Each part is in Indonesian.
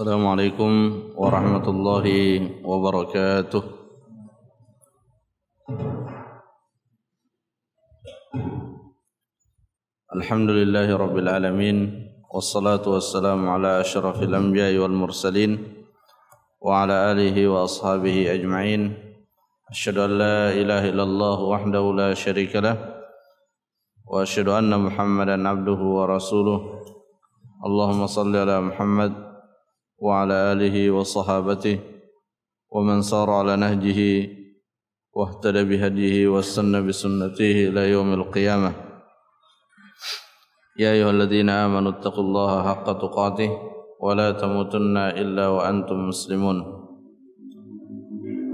السلام عليكم ورحمة الله وبركاته. الحمد لله رب العالمين، والصلاة والسلام على أشرف الأنبياء والمرسلين وعلى آله وأصحابه أجمعين. أشهد أن لا إله إلا الله وحده لا شريك له، وأشهد أن محمدا عبده ورسوله. اللهم صل على محمد وعلى آله وصحابته ومن سار على نهجه واهتدى بهديه واستنى بسنته إلى يوم القيامة. يا أيها الذين آمنوا اتقوا الله حق تقاته ولا تموتن إلا وأنتم مسلمون.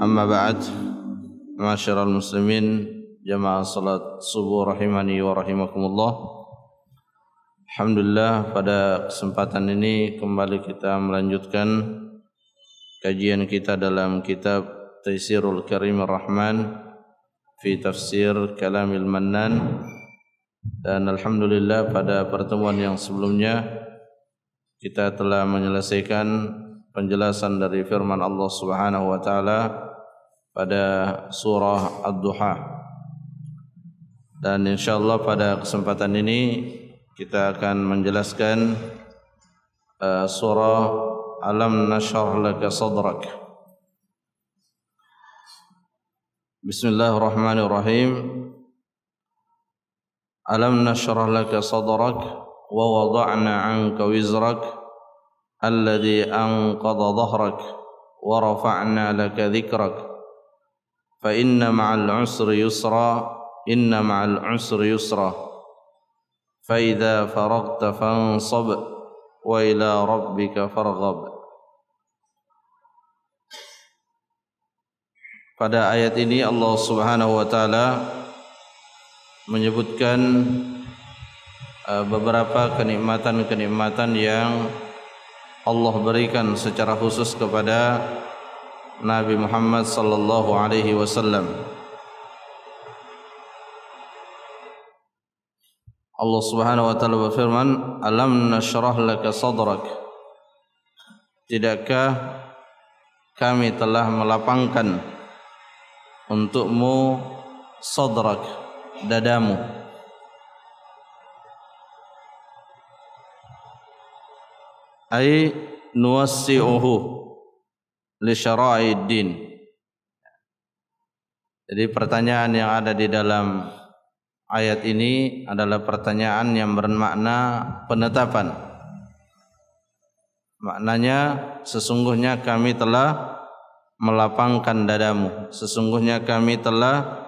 أما بعد، معاشر المسلمين jamaah salat subuh rahimani wa rahimakumullah. Alhamdulillah, pada kesempatan ini kembali kita melanjutkan kajian kita dalam kitab Taysirul Karimir Rahman fi Tafsir Kalamil Mannan. Dan alhamdulillah, pada pertemuan yang sebelumnya kita telah menyelesaikan penjelasan dari firman Allah Subhanahu wa taala pada surah Ad-Duha. Dan insyaallah pada kesempatan ini kita akan menjelaskan surah Alam Nashrah Laka Sadrak. Bismillahirrahmanirrahim. Alam nashrah laka sadrak wa wada'na 'anka wizrak alladhi anqadha dhahrak wa rafa'na laka dhikrak fa inna ma'al 'usri yusra inna ma'al 'usri yusra فَإِذَا فَرَغْتَ فَانصَبْ وَإِلَى رَبِّكَ فَارْغَب. Pada ayat ini Allah Subhanahu wa taala menyebutkan beberapa kenikmatan-kenikmatan yang Allah berikan secara khusus kepada Nabi Muhammad sallallahu alaihi wasallam. Allah Subhanahu wa taala berfirman, "Alam nashrah laka sadrak." Tidakkah kami telah melapangkan untukmu sadrak, dadamu. Ai nuwassi'uhu li syara'id din. Jadi pertanyaan yang ada di dalam ayat ini adalah pertanyaan yang bermakna penetapan. Maknanya, sesungguhnya kami telah melapangkan dadamu, sesungguhnya kami telah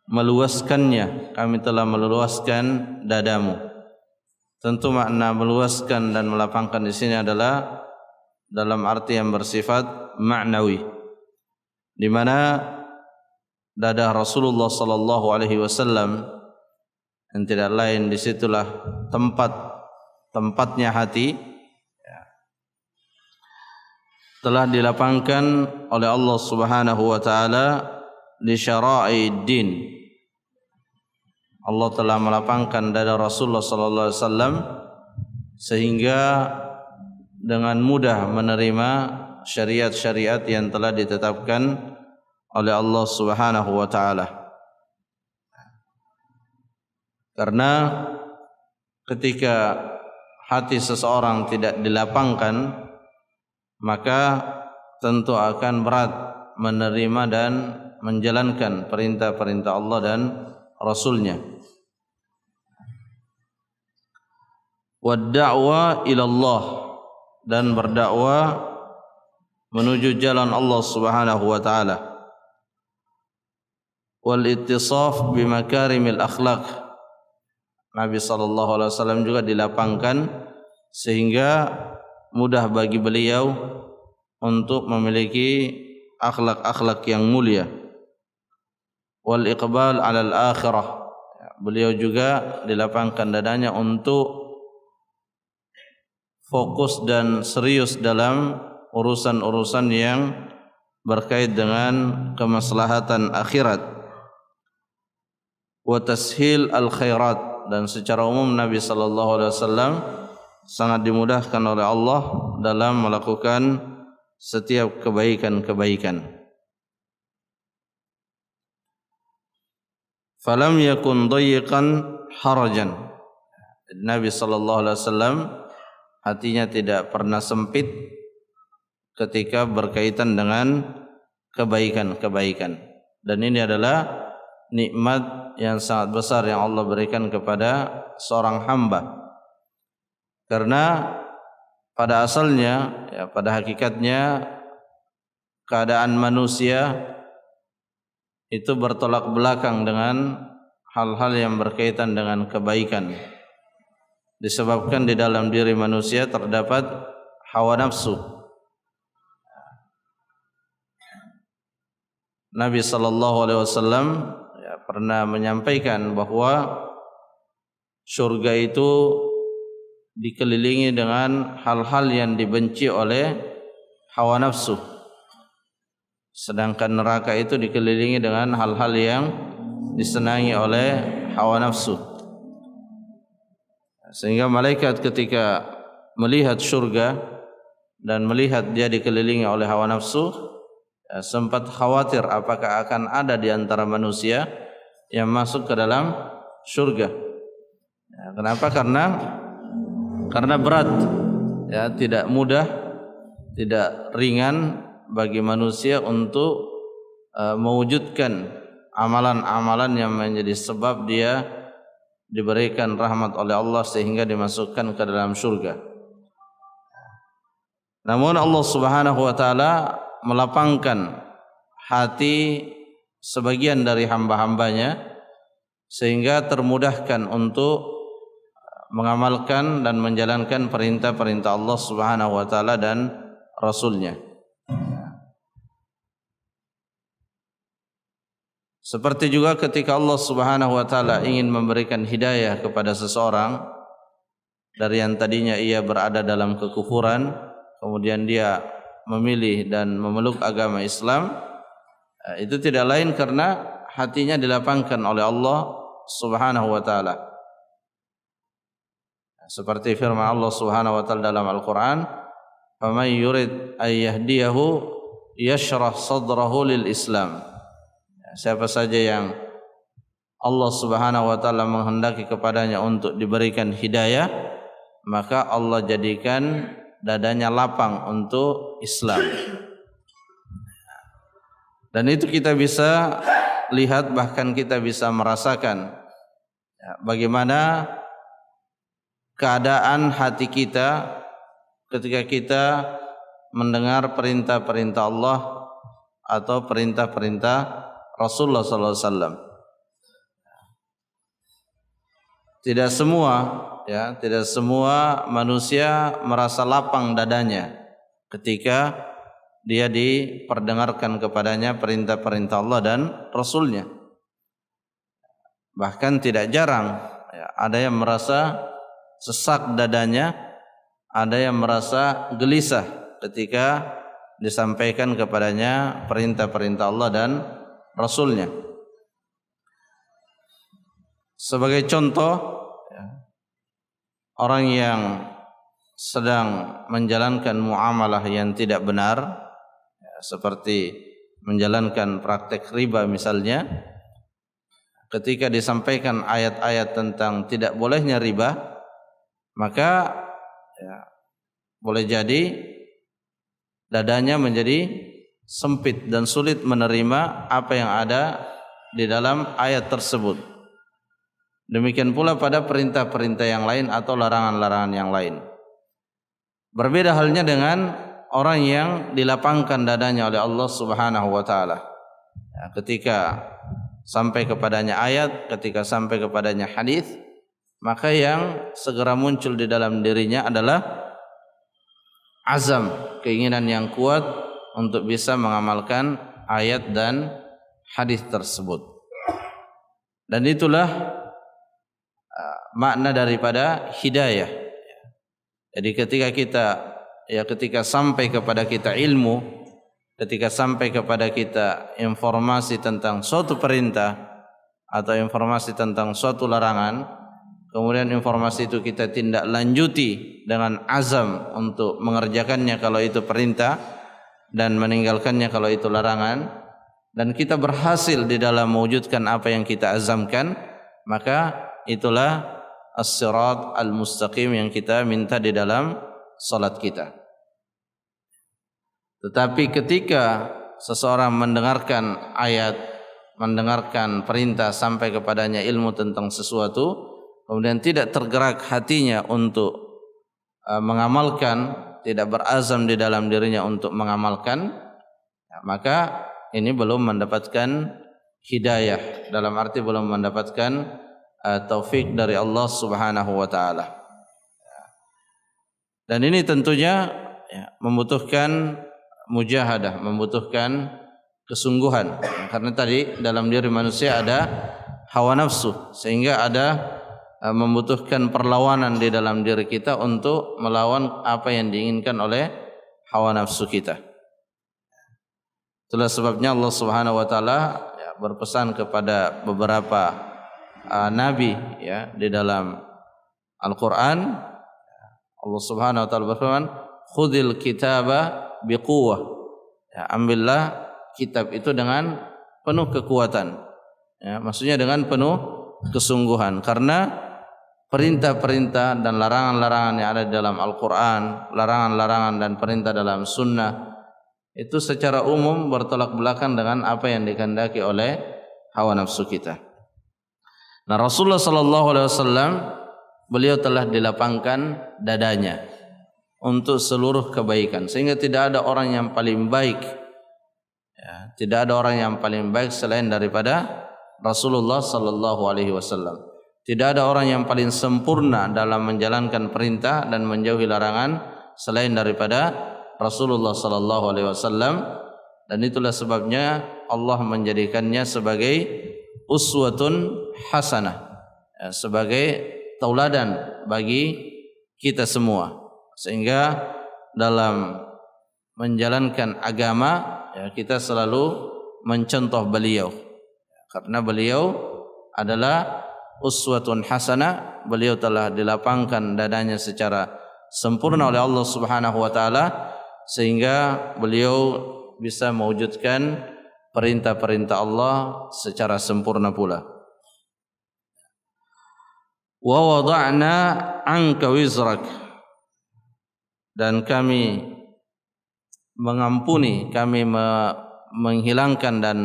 meluaskannya, kami telah meluaskan dadamu. Tentu makna meluaskan dan melapangkan di sini adalah dalam arti yang bersifat maknawi, di mana dada Rasulullah sallallahu alaihi wasallam yang tidak lain disitulah tempatnya hati, telah dilapangkan oleh Allah Subhanahu wa taala li syara'id din. Allah telah melapangkan dada Rasulullah sallallahu alaihi wasallam sehingga dengan mudah menerima syariat-syariat yang telah ditetapkan oleh Allah Subhanahu wa taala. Karena ketika hati seseorang tidak dilapangkan, maka tentu akan berat menerima dan menjalankan perintah-perintah Allah dan Rasulnya. Wad-da'wa ilallah, dan berdakwah menuju jalan Allah Subhanahu wa taala. Wal ittisaf bimakarimil akhlaq. Nabi sallallahu alaihi wasallam juga dilapangkan sehingga mudah bagi beliau untuk memiliki akhlak-akhlak yang mulia. Wal iqbal 'alal akhirah. Beliau juga dilapangkan dadanya untuk fokus dan serius dalam urusan-urusan yang berkait dengan kemaslahatan akhirat. Wa tashil al khairat, dan secara umum Nabi sallallahu alaihi wasallam sangat dimudahkan oleh Allah dalam melakukan setiap kebaikan-kebaikan. Falam yakun dayyiqan harajan. Nabi sallallahu alaihi wasallam hatinya tidak pernah sempit ketika berkaitan dengan kebaikan-kebaikan. Dan ini adalah nikmat yang sangat besar yang Allah berikan kepada seorang hamba. Karena pada asalnya, ya, pada hakikatnya keadaan manusia itu bertolak belakang dengan hal-hal yang berkaitan dengan kebaikan. Disebabkan di dalam diri manusia terdapat hawa nafsu. Nabi sallallahu alaihi wasallam pernah menyampaikan bahwa surga itu dikelilingi dengan hal-hal yang dibenci oleh hawa nafsu. Sedangkan neraka itu dikelilingi dengan hal-hal yang disenangi oleh hawa nafsu. Sehingga malaikat ketika melihat surga dan melihat dia dikelilingi oleh hawa nafsu, sempat khawatir apakah akan ada di antara manusia yang masuk ke dalam surga. Kenapa? Karena berat, ya, tidak mudah, tidak ringan bagi manusia untuk mewujudkan amalan-amalan yang menjadi sebab dia diberikan rahmat oleh Allah sehingga dimasukkan ke dalam surga. Namun Allah Subhanahu wa taala melapangkan hati sebagian dari hamba-hambanya sehingga termudahkan untuk mengamalkan dan menjalankan perintah-perintah Allah Subhanahu wa taala dan Rasulnya. Seperti juga ketika Allah Subhanahu wa taala ingin memberikan hidayah kepada seseorang dari yang tadinya ia berada dalam kekufuran, kemudian dia memilih dan memeluk agama Islam, itu tidak lain karena hatinya dilapangkan oleh Allah Subhanahu wa taala. Seperti firman Allah Subhanahu wa taala dalam Al-Qur'an, "Faman yurid ay yahdiyahu yashrah sadrahu lil Islam." Siapa saja yang Allah Subhanahu wa taala menghendaki kepadanya untuk diberikan hidayah, maka Allah jadikan dadanya lapang untuk Islam. Dan itu kita bisa lihat, bahkan kita bisa merasakan bagaimana keadaan hati kita ketika kita mendengar perintah-perintah Allah atau perintah-perintah Rasulullah sallallahu alaihi wasallam. Tidak semua manusia merasa lapang dadanya ketika dia diperdengarkan kepadanya perintah-perintah Allah dan Rasulnya. Bahkan tidak jarang ada yang merasa sesak dadanya, ada yang merasa gelisah ketika disampaikan kepadanya perintah-perintah Allah dan Rasulnya. Sebagai contoh, orang yang sedang menjalankan muamalah yang tidak benar, seperti menjalankan praktek riba misalnya, ketika disampaikan ayat-ayat tentang tidak bolehnya riba, maka boleh jadi dadanya menjadi sempit dan sulit menerima apa yang ada di dalam ayat tersebut. Demikian pula pada perintah-perintah yang lain atau larangan-larangan yang lain. Berbeda halnya dengan orang yang dilapangkan dadanya oleh Allah Subhanahu wa taala. Ketika sampai kepadanya ayat, ketika sampai kepadanya hadis, maka yang segera muncul di dalam dirinya adalah azam, keinginan yang kuat untuk bisa mengamalkan ayat dan hadis tersebut. Dan itulah makna daripada hidayah. Jadi ketika sampai kepada kita ilmu, ketika sampai kepada kita informasi tentang suatu perintah atau informasi tentang suatu larangan, kemudian informasi itu kita tindak lanjuti dengan azam untuk mengerjakannya kalau itu perintah dan meninggalkannya kalau itu larangan, dan kita berhasil di dalam mewujudkan apa yang kita azamkan, maka itulah as-sirat al-mustaqim yang kita minta di dalam salat kita. Tetapi ketika seseorang mendengarkan ayat, mendengarkan perintah sampai kepadanya ilmu tentang sesuatu, kemudian tidak tergerak hatinya untuk mengamalkan, tidak berazam di dalam dirinya untuk mengamalkan, maka ini belum mendapatkan hidayah, dalam arti belum mendapatkan taufik dari Allah Subhanahu wa taala. Dan ini tentunya membutuhkan mujahadah, membutuhkan kesungguhan, karena tadi dalam diri manusia ada hawa nafsu, sehingga ada membutuhkan perlawanan di dalam diri kita untuk melawan apa yang diinginkan oleh hawa nafsu kita. Itulah sebabnya Allah Subhanahu wa taala berpesan kepada beberapa nabi di dalam Al-Qur'an. Allah Subhanahu wa taala berfirman, "Khudhil kitaba biquwwah." Ambillah kitab itu dengan penuh kekuatan. Maksudnya dengan penuh kesungguhan, karena perintah-perintah dan larangan-larangan yang ada di dalam Al-Qur'an, larangan-larangan dan perintah dalam sunnah, itu secara umum bertolak belakang dengan apa yang dikehendaki oleh hawa nafsu kita. Nah, Rasulullah sallallahu alaihi wasallam, beliau telah dilapangkan dadanya untuk seluruh kebaikan, sehingga tidak ada orang yang paling baik, tidak ada orang yang paling baik selain daripada Rasulullah sallallahu alaihi wasallam. Tidak ada orang yang paling sempurna dalam menjalankan perintah dan menjauhi larangan selain daripada Rasulullah sallallahu alaihi wasallam, dan itulah sebabnya Allah menjadikannya sebagai uswatun hasanah, sebagai tauladan bagi kita semua, sehingga dalam menjalankan agama kita selalu mencontoh beliau, karena beliau adalah uswatun hasanah. Beliau telah dilapangkan dadanya secara sempurna oleh Allah Subhanahu wa taala, sehingga beliau bisa mewujudkan perintah-perintah Allah secara sempurna pula. Wa wada'na 'anka wizrak, dan kami mengampuni, kami menghilangkan dan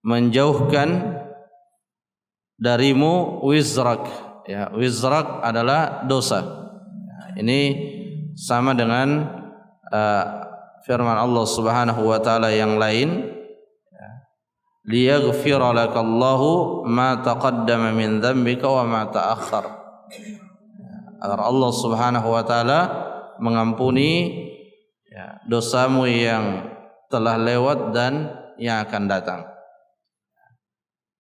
menjauhkan darimu wizrak. Wizrak adalah dosa. Ini sama dengan firman Allah Subhanahu wa taala yang lain, liyaghfira lakallahu ma taqaddama min dhanbika wa ma ta'akhkhar, agar Allah Subhanahu wa taala mengampuni dosamu yang telah lewat dan yang akan datang.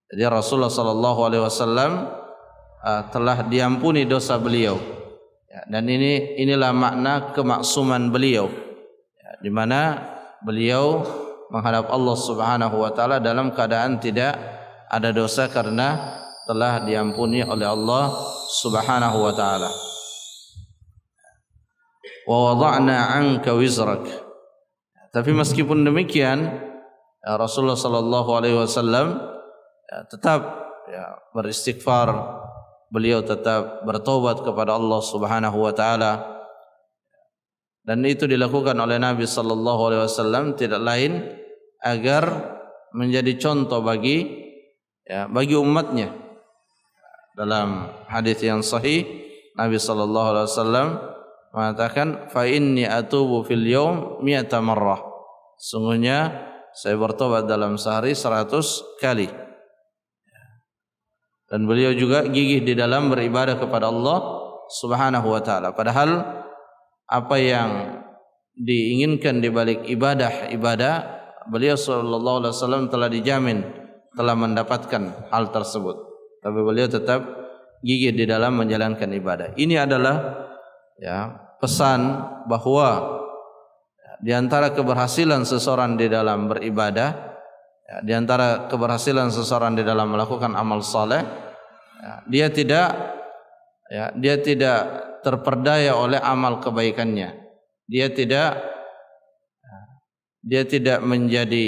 Jadi Rasulullah sallallahu alaihi wasallam telah diampuni dosa beliau, dan inilah makna kemaksuman beliau, di mana beliau menghadap Allah Subhanahu wa taala dalam keadaan tidak ada dosa, karena telah diampuni oleh Allah Subhanahu wa taala. Wa wada'na 'anka wizrak. Tapi meskipun demikian, Rasulullah sallallahu alaihi wasallam tetap beristighfar, beliau tetap bertobat kepada Allah Subhanahu wa taala. Dan itu dilakukan oleh Nabi sallallahu alaihi wasallam tidak lain agar menjadi contoh bagi umatnya. Dalam hadis yang sahih, Nabi sallallahu alaihi wasallam mengatakan, fa inni atubu fil yaum mi'ata marrah, sungguhnya saya bertobat dalam sehari 100 kali. Dan beliau juga gigih di dalam beribadah kepada Allah Subhanahu wa taala, padahal apa yang diinginkan di balik ibadah, beliau sallallahu alaihi wasallam telah dijamin, telah mendapatkan hal tersebut, tapi beliau tetap gigih di dalam menjalankan ibadah. Ini adalah pesan bahwa di antara keberhasilan seseorang di dalam beribadah, di antara keberhasilan seseorang di dalam melakukan amal saleh, dia tidak ya, dia tidak terperdaya oleh amal kebaikannya. Dia tidak menjadi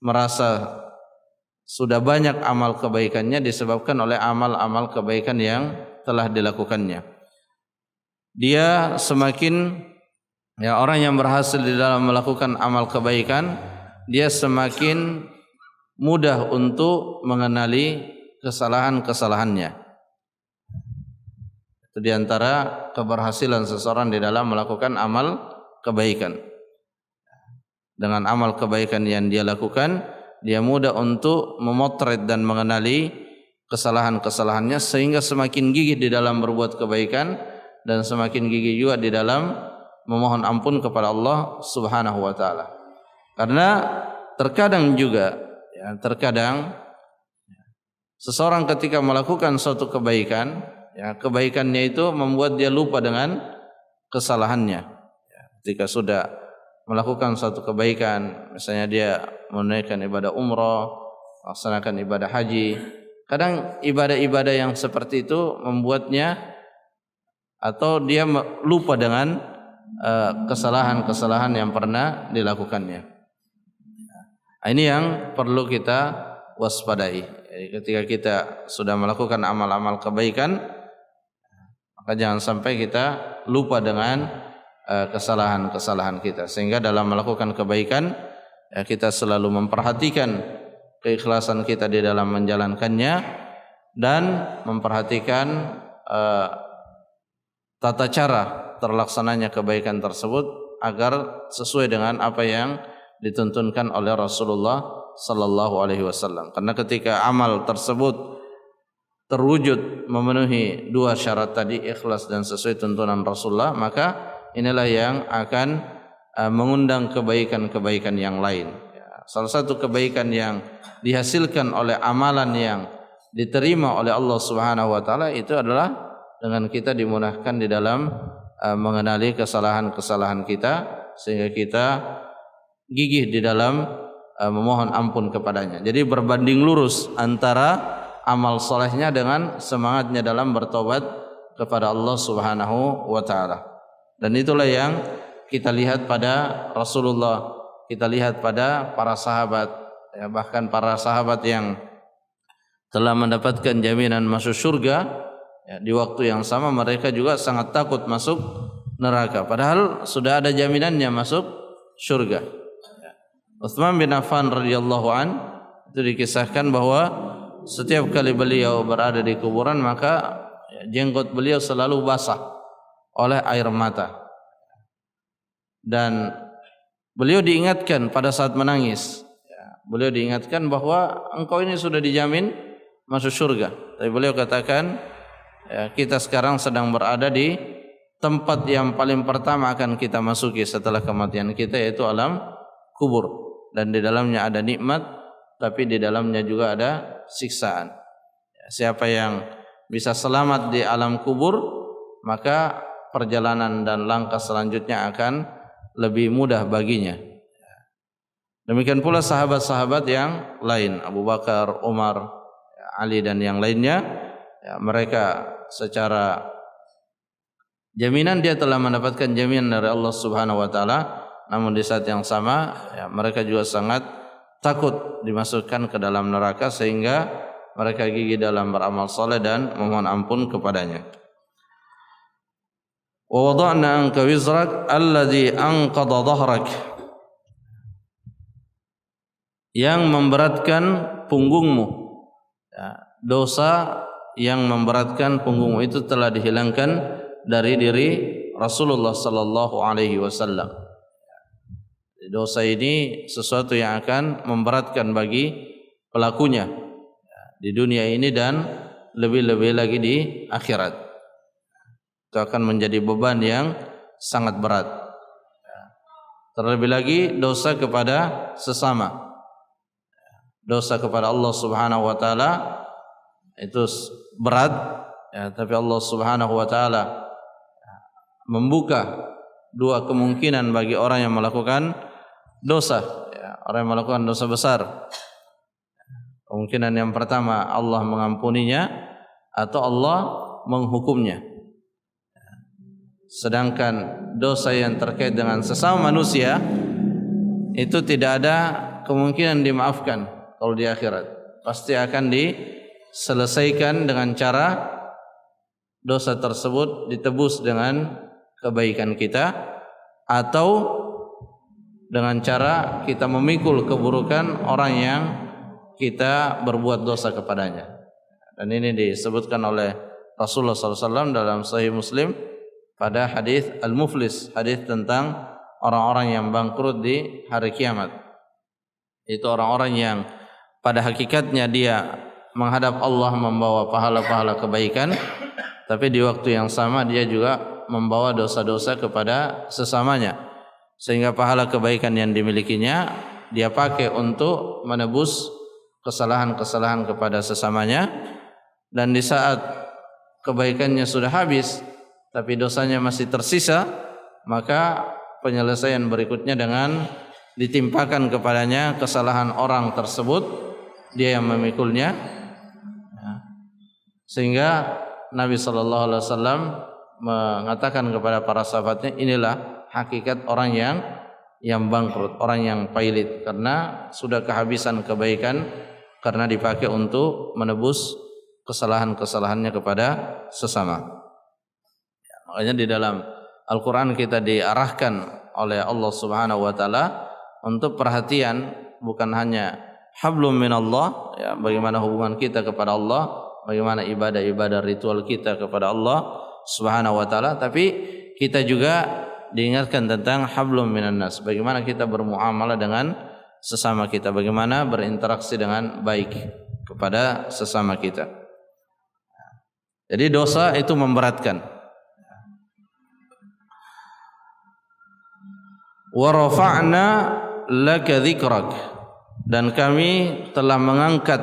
merasa sudah banyak amal kebaikannya disebabkan oleh amal-amal kebaikan yang telah dilakukannya. Dia semakin, ya, orang yang berhasil di dalam melakukan amal kebaikan, dia semakin mudah untuk mengenali kesalahan-kesalahannya. Itu diantara keberhasilan seseorang di dalam melakukan amal kebaikan. Dengan amal kebaikan yang dia lakukan, dia mudah untuk memotret dan mengenali kesalahan-kesalahannya, sehingga semakin gigih di dalam berbuat kebaikan dan semakin gigih juga di dalam memohon ampun kepada Allah Subhanahu wa taala. Karena terkadang juga, ya, terkadang seseorang ketika melakukan suatu kebaikan, ya, kebaikannya itu membuat dia lupa dengan kesalahannya. Ya, ketika sudah melakukan suatu kebaikan, misalnya dia menunaikan ibadah umrah, melaksanakan ibadah haji, kadang ibadah-ibadah yang seperti itu membuatnya atau dia lupa dengan kesalahan-kesalahan yang pernah dilakukannya. Ini yang perlu kita waspadai. Jadi ketika kita sudah melakukan amal-amal kebaikan, maka jangan sampai kita lupa dengan kesalahan-kesalahan kita, sehingga dalam melakukan kebaikan, ya, kita selalu memperhatikan keikhlasan kita di dalam menjalankannya dan memperhatikan tata cara terlaksananya kebaikan tersebut agar sesuai dengan apa yang dituntunkan oleh Rasulullah sallallahu alaihi wasallam. Karena ketika amal tersebut terwujud memenuhi dua syarat tadi, ikhlas dan sesuai tuntunan Rasulullah, maka inilah yang akan mengundang kebaikan-kebaikan yang lain. Salah satu kebaikan yang dihasilkan oleh amalan yang diterima oleh Allah Subhanahu wa taala itu adalah dengan kita dimudahkan di dalam mengenali kesalahan-kesalahan kita, sehingga kita gigih di dalam memohon ampun kepadanya. Jadi berbanding lurus antara amal solehnya dengan semangatnya dalam bertobat kepada Allah Subhanahu wa taala. Dan itulah yang kita lihat pada Rasulullah, kita lihat pada para sahabat, ya, bahkan para sahabat yang telah mendapatkan jaminan masuk surga, ya, di waktu yang sama mereka juga sangat takut masuk neraka, padahal sudah ada jaminannya masuk surga. Ya. Utsman bin Affan radhiyallahu an itu dikisahkan bahwa setiap kali beliau berada di kuburan, maka, ya, jenggot beliau selalu basah oleh air mata, dan beliau diingatkan pada saat menangis, ya, beliau diingatkan bahwa engkau ini sudah dijamin masuk surga. Tapi beliau katakan, ya, kita sekarang sedang berada di tempat yang paling pertama akan kita masuki setelah kematian kita, yaitu alam kubur, dan di dalamnya ada nikmat, tapi di dalamnya juga ada siksaan. Ya, siapa yang bisa selamat di alam kubur, maka perjalanan dan langkah selanjutnya akan lebih mudah baginya. Demikian pula sahabat-sahabat yang lain, Abu Bakar, Umar, Ali dan yang lainnya, ya, mereka secara jaminan dia telah mendapatkan jaminan dari Allah Subhanahu wa taala, namun di saat yang sama, ya, mereka juga sangat takut dimasukkan ke dalam neraka, sehingga mereka gigih dalam beramal saleh dan memohon ampun kepadanya. Wa wada'na anka wizrak alladhi anqadha dhahrak, yang memberatkan punggungmu, ya, dosa yang memberatkan punggungmu itu telah dihilangkan dari diri Rasulullah sallallahu alaihi wasallam. Dosa ini sesuatu yang akan memberatkan bagi pelakunya, ya, di dunia ini dan lebih-lebih lagi di akhirat. Itu akan menjadi beban yang sangat berat. Terlebih lagi dosa kepada sesama, dosa kepada Allah Subhanahu wa taala itu berat, ya, tapi Allah Subhanahu wa taala membuka dua kemungkinan bagi orang yang melakukan dosa, ya, orang yang melakukan dosa besar. Kemungkinan yang pertama Allah mengampuninya, atau Allah menghukumnya. Sedangkan dosa yang terkait dengan sesama manusia itu tidak ada kemungkinan dimaafkan kalau di akhirat. Pasti akan diselesaikan dengan cara dosa tersebut ditebus dengan kebaikan kita atau dengan cara kita memikul keburukan orang yang kita berbuat dosa kepadanya. Dan ini disebutkan oleh Rasulullah SAW dalam Sahih Muslim pada hadis Al-Muflis, hadis tentang orang-orang yang bangkrut di hari kiamat. Itu orang-orang yang pada hakikatnya dia menghadap Allah membawa pahala-pahala kebaikan, tapi di waktu yang sama dia juga membawa dosa-dosa kepada sesamanya, sehingga pahala kebaikan yang dimilikinya dia pakai untuk menebus kesalahan-kesalahan kepada sesamanya, dan di saat kebaikannya sudah habis tapi dosanya masih tersisa, maka penyelesaian berikutnya dengan ditimpakan kepadanya kesalahan orang tersebut, dia yang memikulnya, sehingga Nabi SAW mengatakan kepada para sahabatnya, inilah hakikat orang yang bangkrut, orang yang pailit, karena sudah kehabisan kebaikan karena dipakai untuk menebus kesalahan-kesalahannya kepada sesama. Makanya di dalam Al-Quran kita diarahkan oleh Allah Subhanahu wa Ta'ala untuk perhatian, bukan hanya hablum minallah, ya, bagaimana hubungan kita kepada Allah, bagaimana ibadah-ibadah ritual kita kepada Allah Subhanahu wa Ta'ala, tapi kita juga diingatkan tentang hablum minan nas, bagaimana kita bermuamalah dengan sesama kita, bagaimana berinteraksi dengan baik kepada sesama kita. Jadi dosa itu memberatkan. Wa rafa'na laka dzikrak, dan kami telah mengangkat,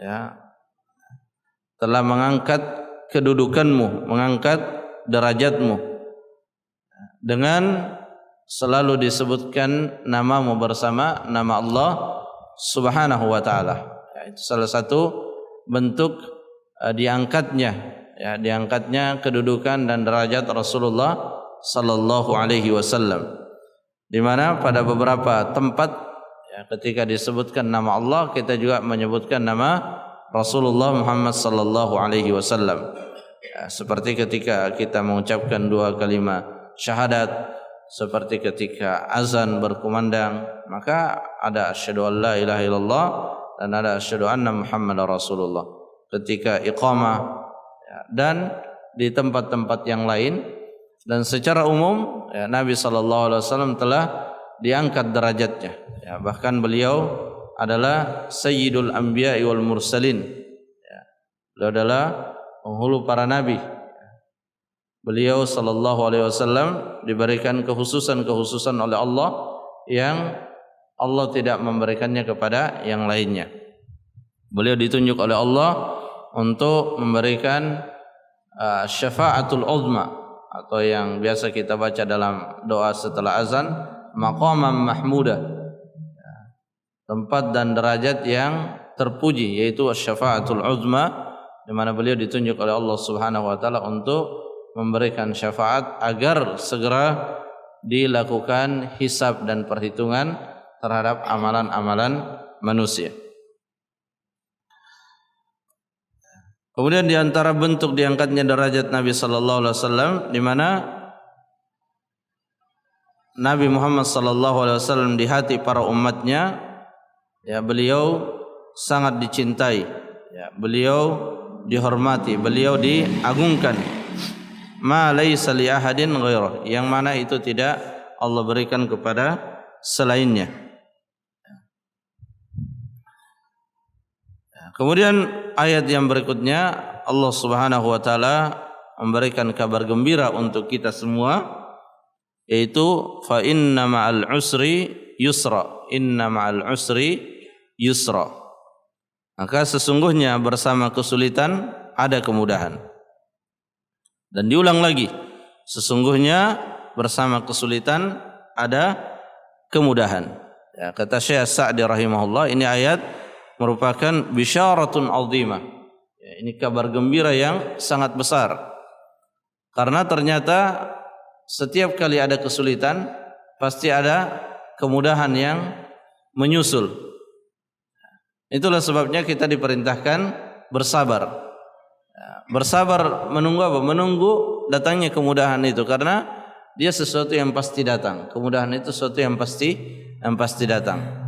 ya, telah mengangkat kedudukanmu, mengangkat derajatmu dengan selalu disebutkan namamu bersama nama Allah Subhanahu wa Ta'ala. Ya, itu salah satu bentuk diangkatnya, ya, diangkatnya kedudukan dan derajat Rasulullah sallallahu alaihi wasallam, di mana pada beberapa tempat, ya, ketika disebutkan nama Allah, kita juga menyebutkan nama Rasulullah Muhammad sallallahu alaihi wasallam. Ya, seperti ketika kita mengucapkan dua kalimat syahadat, seperti ketika azan berkumandang, maka ada asyhadu an la ilaha illallah dan ada asyhadu anna Muhammadar Rasulullah. Ketika iqamah, ya, dan di tempat-tempat yang lain. Dan secara umum, ya, Nabi SAW telah diangkat derajatnya, ya, bahkan beliau adalah Sayyidul Anbiya wal Mursalin, ya, beliau adalah penghulu para nabi. Beliau SAW diberikan kekhususan oleh Allah yang Allah tidak memberikannya kepada yang lainnya. Beliau ditunjuk oleh Allah untuk memberikan syafa'atul uzma, atau yang biasa kita baca dalam doa setelah azan, maqaman mahmudah, tempat dan derajat yang terpuji, yaitu syafa'atul uzma, di mana beliau ditunjuk oleh Allah Subhanahu wa Ta'ala untuk memberikan syafaat agar segera dilakukan hisab dan perhitungan terhadap amalan-amalan manusia. Kemudian di antara bentuk diangkatnya derajat Nabi sallallahu alaihi wasallam, di mana Nabi Muhammad sallallahu alaihi wasallam di hati para umatnya, ya, beliau sangat dicintai, ya, beliau dihormati, beliau diagungkan. Ma laisa li ahadin ghairah, yang mana itu tidak Allah berikan kepada selainnya. Kemudian ayat yang berikutnya Allah Subhanahu wa Ta'ala memberikan kabar gembira untuk kita semua, yaitu fa inna ma'al usri yusra, inna ma'al usri yusra, maka sesungguhnya bersama kesulitan ada kemudahan. Dan diulang lagi, sesungguhnya bersama kesulitan ada kemudahan. Ya, kata Syekh Sa'di rahimahullah, ini ayat merupakan bisyaratun azimah, Ya, ini kabar gembira yang sangat besar. Karena ternyata setiap kali ada kesulitan pasti ada kemudahan yang menyusul. Itulah sebabnya kita diperintahkan bersabar. Bersabar menunggu apa? Menunggu datangnya kemudahan itu, karena dia sesuatu yang pasti datang. Kemudahan itu sesuatu yang pasti datang.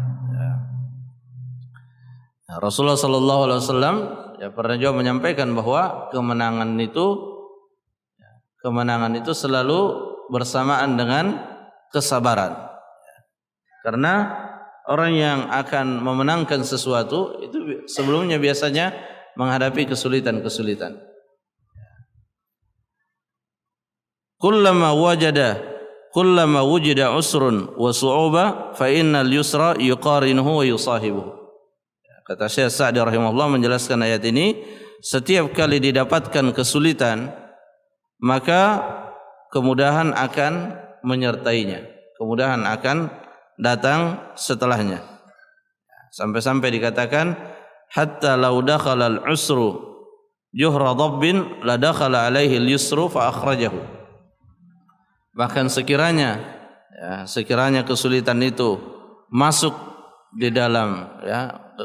Rasulullah sallallahu alaihi wasallam pernah juga menyampaikan bahwa kemenangan itu selalu bersamaan dengan kesabaran. Karena orang yang akan memenangkan sesuatu itu sebelumnya biasanya menghadapi kesulitan-kesulitan. Kullama wujida usrun wa su'uba fa innal yusra yuqarinuhu wa yusahibuhu. Kata Syekh Sa'di rahimahullah menjelaskan ayat ini, setiap kali didapatkan kesulitan maka kemudahan akan menyertainya. Kemudahan akan datang setelahnya. Sampai-sampai dikatakan hatta law dakhala al-usru juhra dhabbin la dakhala alaihi al-yusru fa akhrajahu. Bahkan sekiranya kesulitan itu masuk di dalam,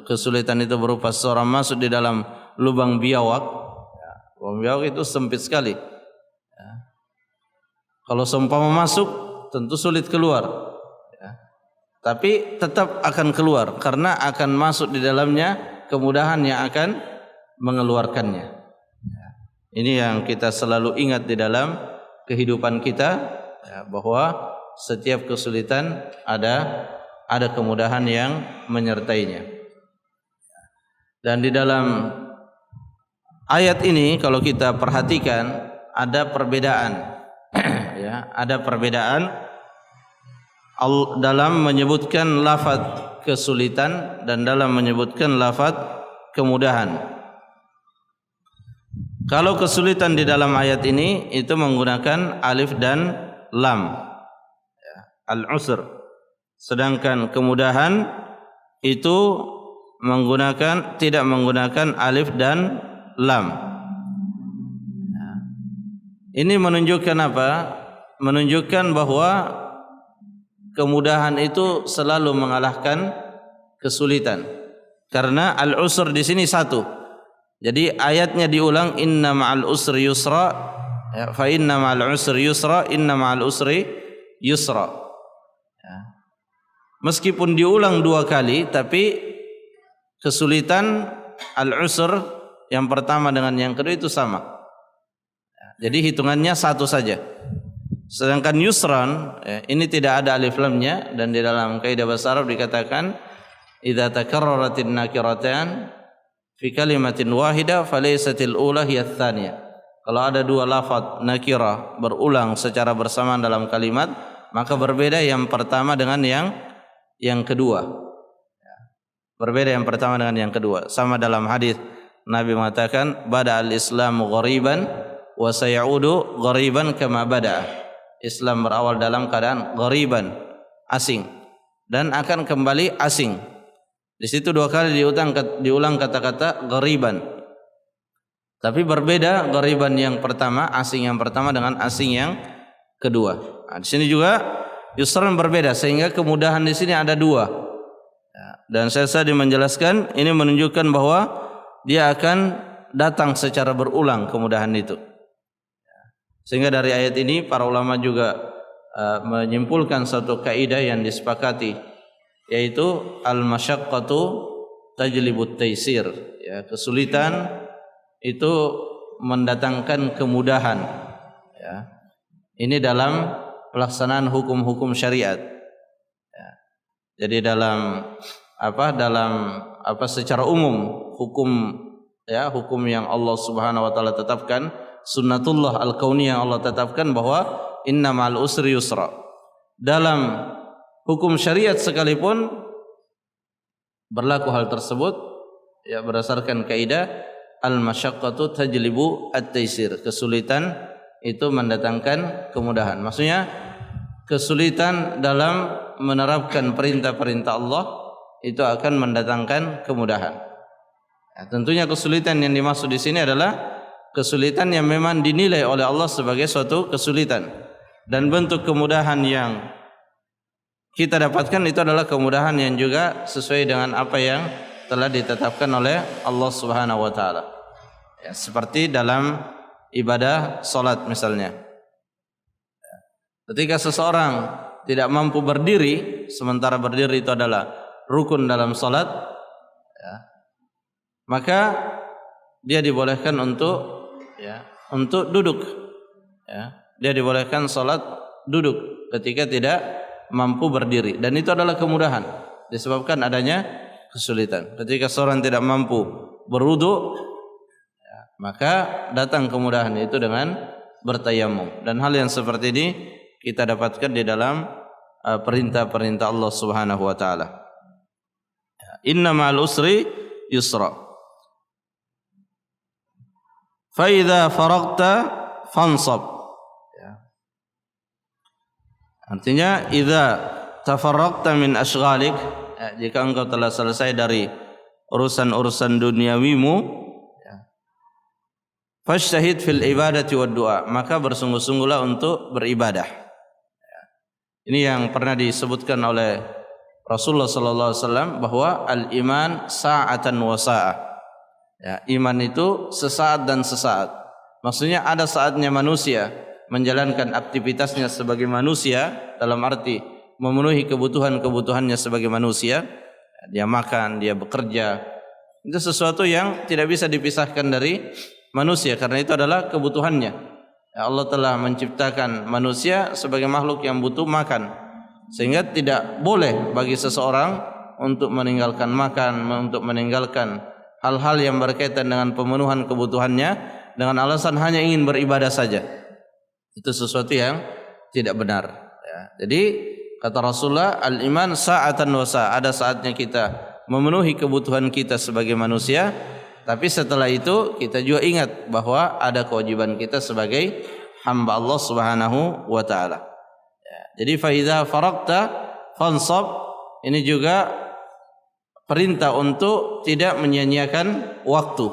kesulitan itu berupa seorang masuk di dalam lubang biawak. Lubang biawak itu sempit sekali. Kalau seumpama masuk tentu sulit keluar. Tapi tetap akan keluar karena akan masuk di dalamnya kemudahan yang akan mengeluarkannya. Ini yang kita selalu ingat di dalam kehidupan kita, bahwa setiap kesulitan ada kemudahan yang menyertainya. Dan di dalam ayat ini kalau kita perhatikan ada perbedaan ada perbedaan dalam menyebutkan lafaz kesulitan dan dalam menyebutkan lafaz kemudahan. Kalau kesulitan di dalam ayat ini itu menggunakan alif dan lam, al-usr. Sedangkan kemudahan itu tidak menggunakan alif dan lam. Ini menunjukkan apa? Menunjukkan bahwa kemudahan itu selalu mengalahkan kesulitan. Karena al-usr di sini satu. Jadi ayatnya diulang, inna ma'al usri yusra, fa inna ma'al usri yusra, inna ma'al usri yusra. Meskipun diulang dua kali, tapi kesulitan al-usr yang pertama dengan yang kedua itu sama. Jadi hitungannya satu saja. Sedangkan yusran ini tidak ada alif lamnya, dan di dalam kaidah bahasa Arab dikatakan idza takarraratin nakiratan fi kalimatin wahida falaysatil ula hiya tsaniyah. Kalau ada dua lafaz nakirah berulang secara bersamaan dalam kalimat, maka berbeda yang pertama dengan yang kedua. Berbeda yang pertama dengan yang kedua. Sama dalam hadis Nabi mengatakan bada al-islamu ghariban wa sayaudu ghariban kama bada. Islam berawal dalam keadaan ghariban, asing, dan akan kembali asing. Di situ dua kali diulang kata-kata ghariban. Tapi berbeda ghariban yang pertama, asing yang pertama dengan asing yang kedua. Nah, di sini juga yusran berbeda, sehingga kemudahan di sini ada dua. Dan saya tadi menjelaskan ini menunjukkan bahwa dia akan datang secara berulang kemudahan itu. Sehingga dari ayat ini para ulama juga menyimpulkan satu kaidah yang disepakati, yaitu al-masyaqqatu tajlibut taisir. Kesulitan itu mendatangkan kemudahan. Ini dalam pelaksanaan hukum-hukum syariat. Jadi dalam secara umum hukum yang Allah Subhanahu wa taala tetapkan, sunnatullah al-kauniyah yang Allah tetapkan bahwa inna ma'al usri yusra. Dalam hukum syariat sekalipun berlaku hal tersebut berdasarkan kaidah al-masyaqqatu tajlibu at-taisir. Kesulitan itu mendatangkan kemudahan. Maksudnya kesulitan dalam menerapkan perintah-perintah Allah itu akan mendatangkan kemudahan. Ya, tentunya kesulitan yang dimaksud di sini adalah kesulitan yang memang dinilai oleh Allah sebagai suatu kesulitan, dan bentuk kemudahan yang kita dapatkan itu adalah kemudahan yang juga sesuai dengan apa yang telah ditetapkan oleh Allah Subhanahu wa taala. Ya, seperti dalam ibadah salat misalnya. Ketika seseorang tidak mampu berdiri, sementara berdiri itu adalah rukun dalam salat, ya, maka dia dibolehkan untuk duduk. Ya, dia dibolehkan salat duduk ketika tidak mampu berdiri, dan itu adalah kemudahan disebabkan adanya kesulitan. Ketika seorang tidak mampu berwudu, ya, maka datang kemudahan itu dengan bertayamum, dan hal yang seperti ini kita dapatkan di dalam perintah-perintah Allah Subhanahu wa taala. Inna ma'al usri yusra. Fa idza faragta fansab. Ya. Artinya idza tafarraqta min ashghalik, ya, jika engkau telah selesai dari urusan-urusan duniawimu, ya, fashtahid fil ibadati wad du'a, maka bersungguh-sungguhlah untuk beribadah. Ya. Ini yang pernah disebutkan oleh Rasulullah sallallahu alaihi wasallam bahwa al-iman sa'atan wa sa'ah. Ya, iman itu sesaat dan sesaat. Maksudnya ada saatnya manusia menjalankan aktivitasnya sebagai manusia, dalam arti memenuhi kebutuhan-kebutuhannya sebagai manusia. Dia makan, dia bekerja. Itu sesuatu yang tidak bisa dipisahkan dari manusia karena itu adalah kebutuhannya. Ya, Allah telah menciptakan manusia sebagai makhluk yang butuh makan, sehingga tidak boleh bagi seseorang untuk meninggalkan makan, untuk meninggalkan hal-hal yang berkaitan dengan pemenuhan kebutuhannya dengan alasan hanya ingin beribadah saja. Itu sesuatu yang tidak benar. Ya, jadi kata Rasulullah, al-iman sa'atan wa sa', ada saatnya kita memenuhi kebutuhan kita sebagai manusia, tapi setelah itu kita juga ingat bahwa ada kewajiban kita sebagai hamba Allah Subhanahu wa taala. Ya, jadi fa idza faragta fansab, ini juga perintah untuk tidak menyia-nyiakan waktu.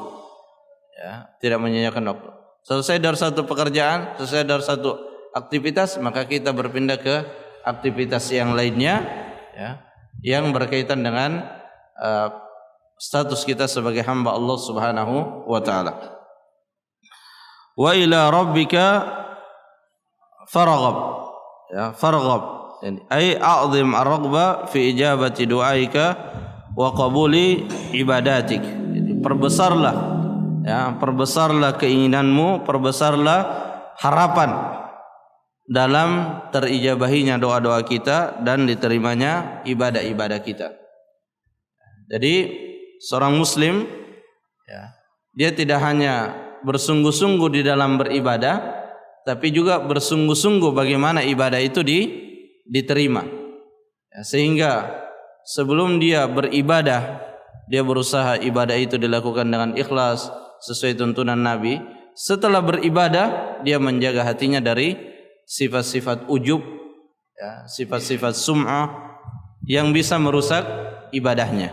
Ya, tidak menyia-nyiakan waktu. Selesai dari satu pekerjaan, selesai dari satu aktivitas, maka kita berpindah ke aktivitas yang lainnya, ya, yang berkaitan dengan status kita sebagai hamba Allah Subhanahu wa taala. Wa ila rabbika farghab. Ya, farghab. Ai a'zim ar-raghba fi ijabati du'aika wa qabuli ibadatik. Jadi perbesarlah, ya, perbesarlah keinginanmu, perbesarlah harapan dalam terijabahinya doa-doa kita dan diterimanya ibadah-ibadah kita. Jadi seorang muslim, ya, dia tidak hanya bersungguh-sungguh di dalam beribadah, tapi juga bersungguh-sungguh bagaimana ibadah itu diterima. Ya, sehingga sebelum dia beribadah, dia berusaha ibadah itu dilakukan dengan ikhlas sesuai tuntunan Nabi. Setelah beribadah, dia menjaga hatinya dari sifat-sifat ujub, ya, sifat-sifat sum'ah yang bisa merusak ibadahnya.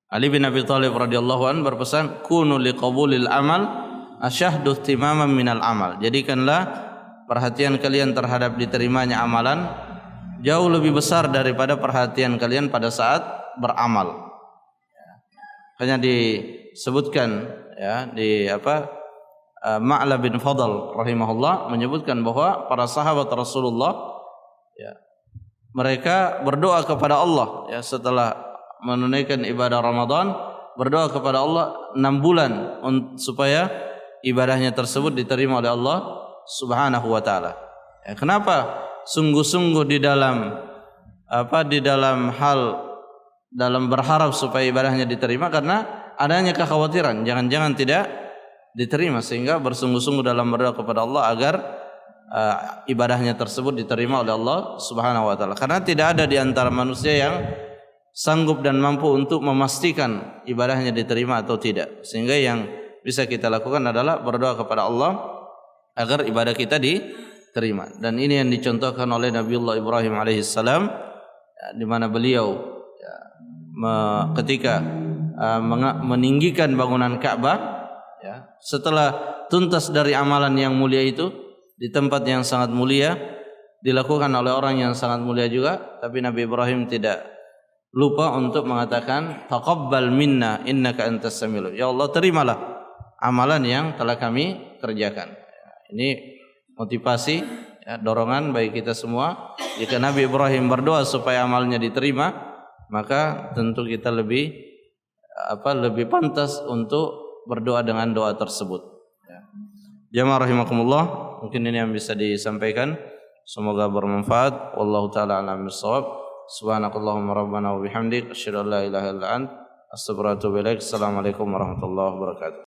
Ali bin Abi Thalib radhiyallahu anhu berpesan, kunu liqabulil amal asyaddu ihtimaman minal amal. Jadikanlah perhatian kalian terhadap diterimanya amalan jauh lebih besar daripada perhatian kalian pada saat beramal. Hanya disebutkan, ya, di Ma'la bin Fadl rahimahullah menyebutkan bahwa para sahabat Rasulullah, ya, mereka berdoa kepada Allah, ya, setelah menunaikan ibadah Ramadan, berdoa kepada Allah 6 bulan supaya ibadahnya tersebut diterima oleh Allah Subhanahu wa taala. Ya, kenapa sungguh-sungguh di dalam dalam berharap supaya ibadahnya diterima? Karena adanya kekhawatiran jangan-jangan tidak diterima, sehingga bersungguh-sungguh dalam berdoa kepada Allah agar ibadahnya tersebut diterima oleh Allah Subhanahu wa taala. Karena tidak ada di antara manusia yang sanggup dan mampu untuk memastikan ibadahnya diterima atau tidak. Sehingga yang bisa kita lakukan adalah berdoa kepada Allah agar ibadah kita diterima. Dan ini yang dicontohkan oleh Nabiullah Ibrahim alaihissalam, ya, di mana beliau, ya, ketika meninggikan bangunan Ka'bah, ya, setelah tuntas dari amalan yang mulia itu di tempat yang sangat mulia, dilakukan oleh orang yang sangat mulia juga, tapi Nabi Ibrahim tidak lupa untuk mengatakan taqabbal minna innaka antas samiul. Ya Allah, terimalah amalan yang telah kami kerjakan. Ini motivasi, ya, dorongan bagi kita semua. Jika Nabi Ibrahim berdoa supaya amalnya diterima, maka tentu kita lebih pantas untuk berdoa dengan doa tersebut. Ya. Jamaah rahimakumullah, mungkin ini yang bisa disampaikan. Semoga bermanfaat. Wallahu taala a'lam bissawab. Subhanakallahumma rabbana wa bihamdik asyhadu an la ilaha illa ant astaghfiruka wa atubu ilaik. Assalamualaikum warahmatullahi wabarakatuh.